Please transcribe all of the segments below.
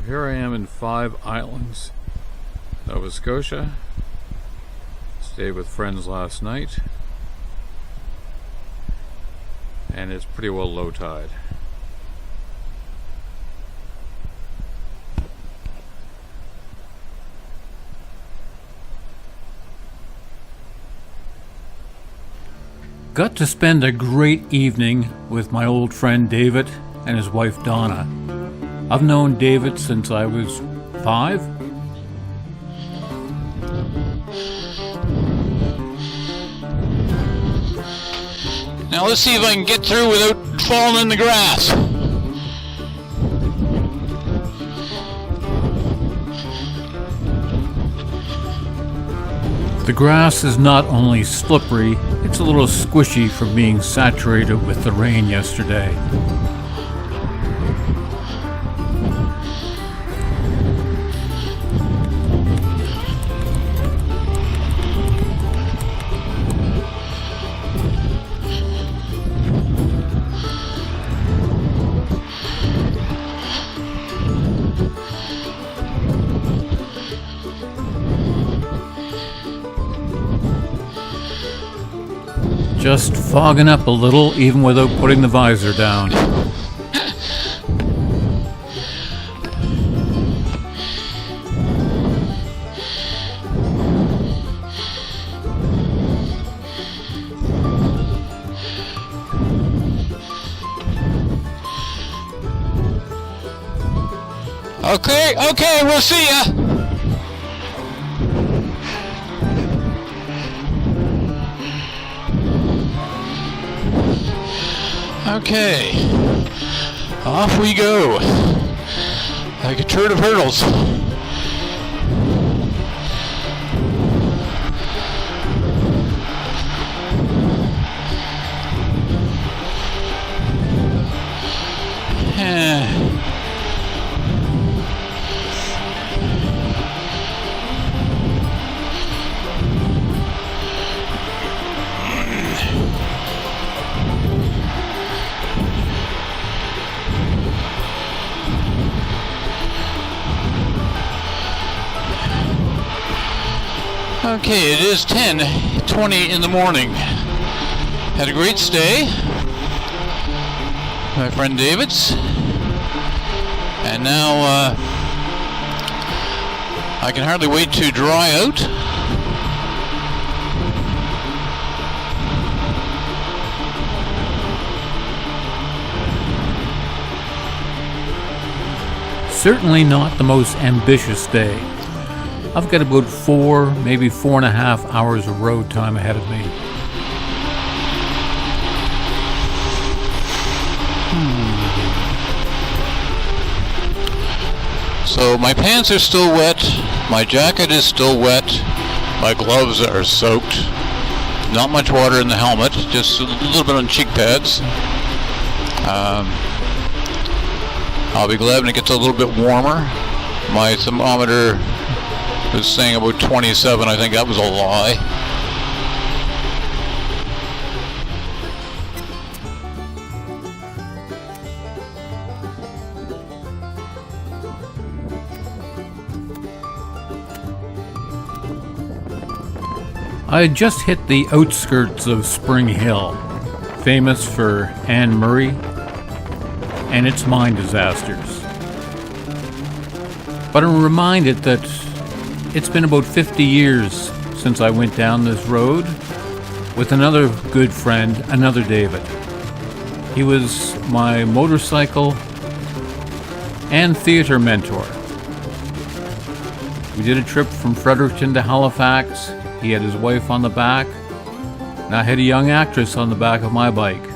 Here I am in Five Islands, Nova Scotia. Stayed with friends last night, and it's pretty well low tide. Got to spend a great evening with my old friend David and his wife Donna. I've known David since I was 5. Now let's see if I can get through without falling in the grass. The grass is not only slippery, it's a little squishy from being saturated with the rain yesterday. Just fogging up a little, even without putting the visor down. Okay, we'll see ya. Okay, off we go, like a turd of hurdles. Okay, it is 10:20 in the morning. Had a great stay, my friend David's, and now I can hardly wait to dry out. Certainly not the most ambitious day. I've got about 4, maybe 4.5 hours of road time ahead of me. So my pants are still wet, my jacket is still wet, my gloves are soaked. Not much water in the helmet, just a little bit on cheek pads. I'll be glad when it gets a little bit warmer. My thermometer was saying about 27. I think that was a lie. I had just hit the outskirts of Springhill, famous for Anne Murray and its mine disasters. But I'm reminded that it's been about 50 years since I went down this road with another good friend, another David. He was my motorcycle and theater mentor. We did a trip from Fredericton to Halifax. He had his wife on the back, and I had a young actress on the back of my bike.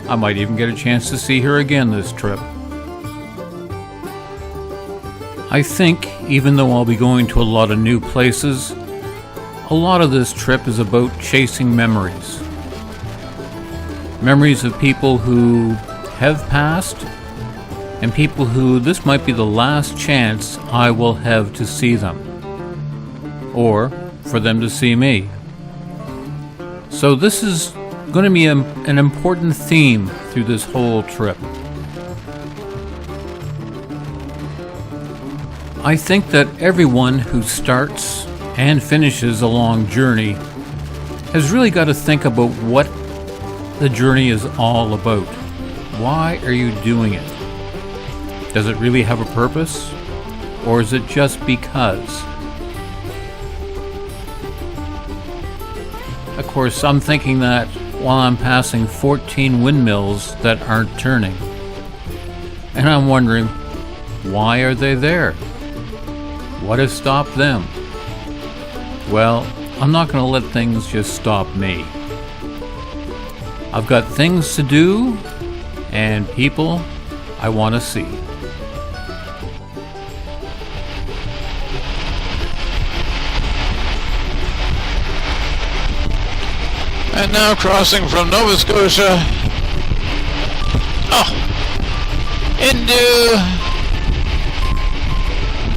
I might even get a chance to see her again this trip. I think, even though I'll be going to a lot of new places, a lot of this trip is about chasing memories. Memories of people who have passed, and people who this might be the last chance I will have to see them, or for them to see me. So this is going to be an important theme through this whole trip. I think that everyone who starts and finishes a long journey has really got to think about what the journey is all about. Why are you doing it? Does it really have a purpose? Or is it just because? Of course, I'm thinking that while I'm passing 14 windmills that aren't turning. And I'm wondering, why are they there? What has stopped them? Well, I'm not going to let things just stop me. I've got things to do and people I want to see. And now crossing from Nova Scotia into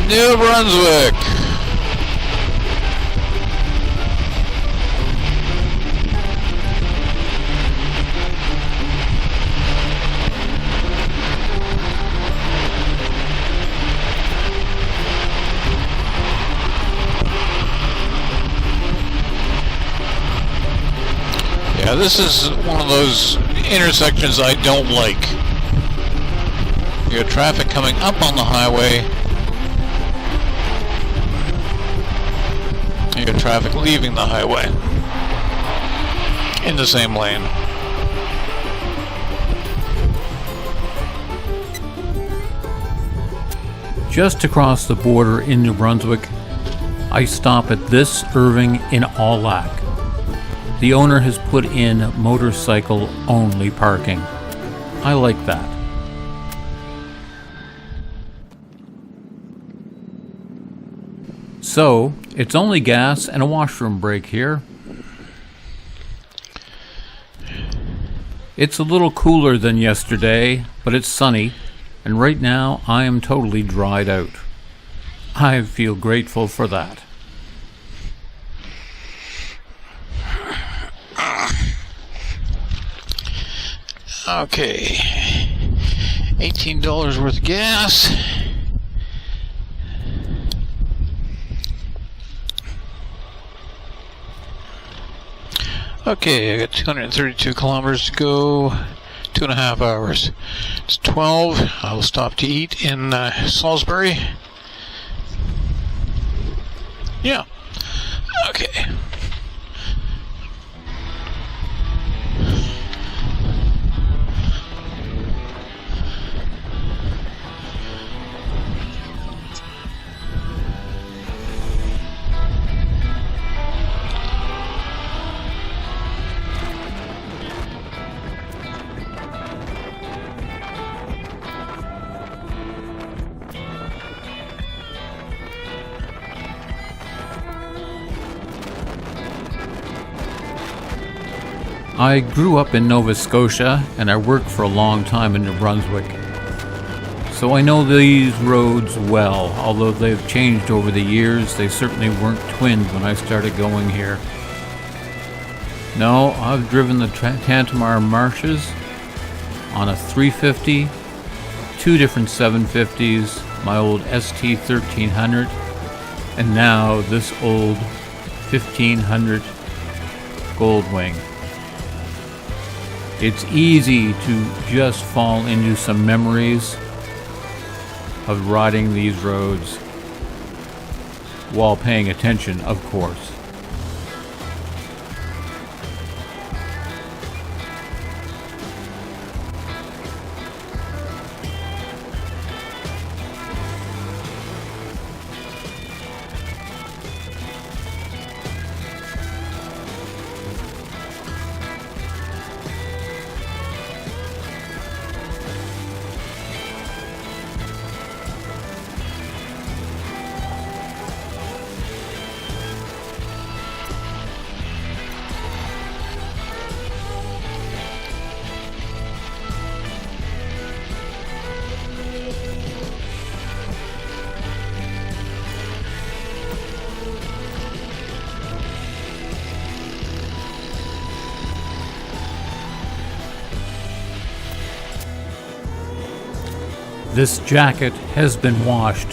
New Brunswick. Yeah, this is one of those intersections I don't like. You got traffic coming up on the highway. You got traffic leaving the highway in the same lane. Just across the border in New Brunswick, I stop at this Irving in Aulac. The owner has put in motorcycle-only parking. I like that. So, it's only gas and a washroom break here. It's a little cooler than yesterday, but it's sunny, and right now I am totally dried out. I feel grateful for that. Okay, $18 worth of gas. Okay, I got 232 kilometers to go, 2.5 hours. It's 12. I will stop to eat in Salisbury. Yeah, okay. I grew up in Nova Scotia and I worked for a long time in New Brunswick. So I know these roads well. Although they've changed over the years, they certainly weren't twinned when I started going here. No, I've driven the Tantamar Marshes on a 350, two different 750s, my old ST 1300, and now this old 1500 Goldwing. It's easy to just fall into some memories of riding these roads while paying attention, of course. This jacket has been washed,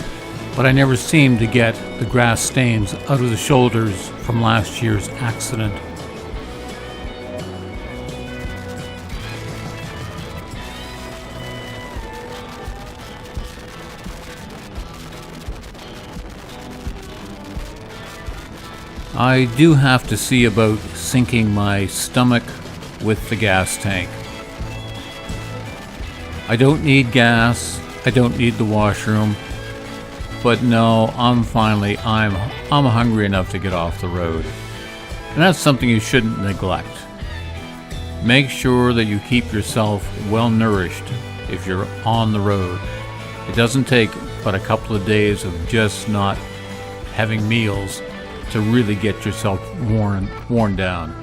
but I never seem to get the grass stains out of the shoulders from last year's accident. I do have to see about sinking my stomach with the gas tank. I don't need gas, I don't need the washroom, but no, I'm hungry enough to get off the road. And that's something you shouldn't neglect. Make sure that you keep yourself well nourished if you're on the road. It doesn't take but a couple of days of just not having meals to really get yourself worn down.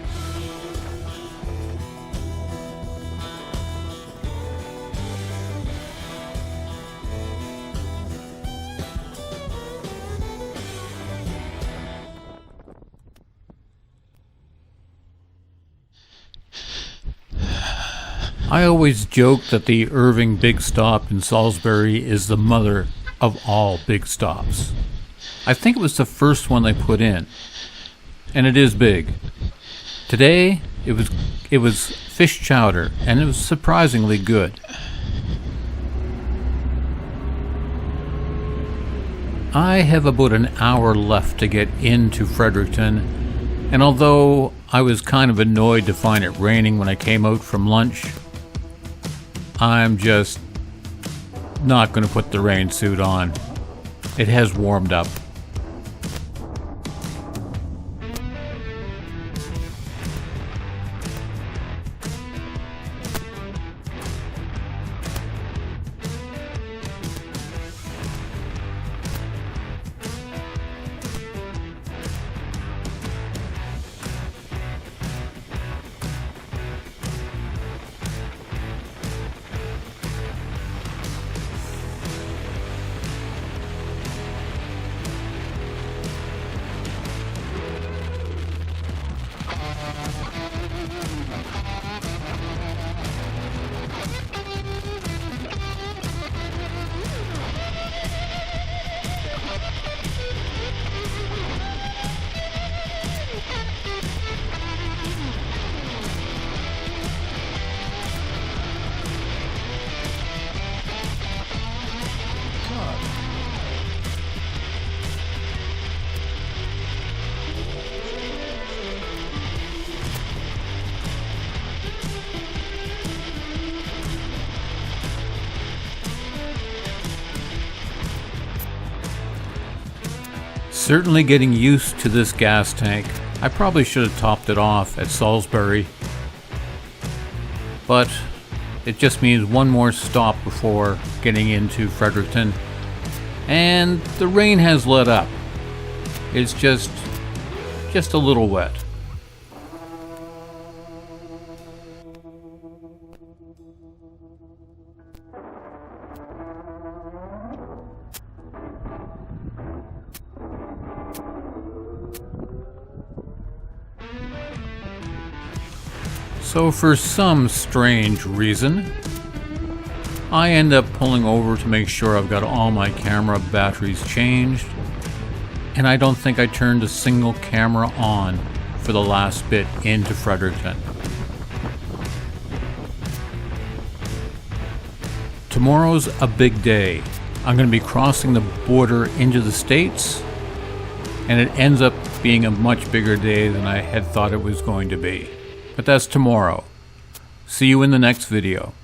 I always joke that the Irving Big Stop in Salisbury is the mother of all big stops. I think it was the first one they put in, and it is big. Today, it was fish chowder, and it was surprisingly good. I have about an hour left to get into Fredericton, and although I was kind of annoyed to find it raining when I came out from lunch, I'm just not going to put the rain suit on. It has warmed up. Certainly getting used to this gas tank. I probably should have topped it off at Salisbury, but it just means one more stop before getting into Fredericton, and the rain has let up. It's just a little wet. So for some strange reason, I end up pulling over to make sure I've got all my camera batteries changed, and I don't think I turned a single camera on for the last bit into Fredericton. Tomorrow's a big day. I'm going to be crossing the border into the States, and it ends up being a much bigger day than I had thought it was going to be. But that's tomorrow. See you in the next video.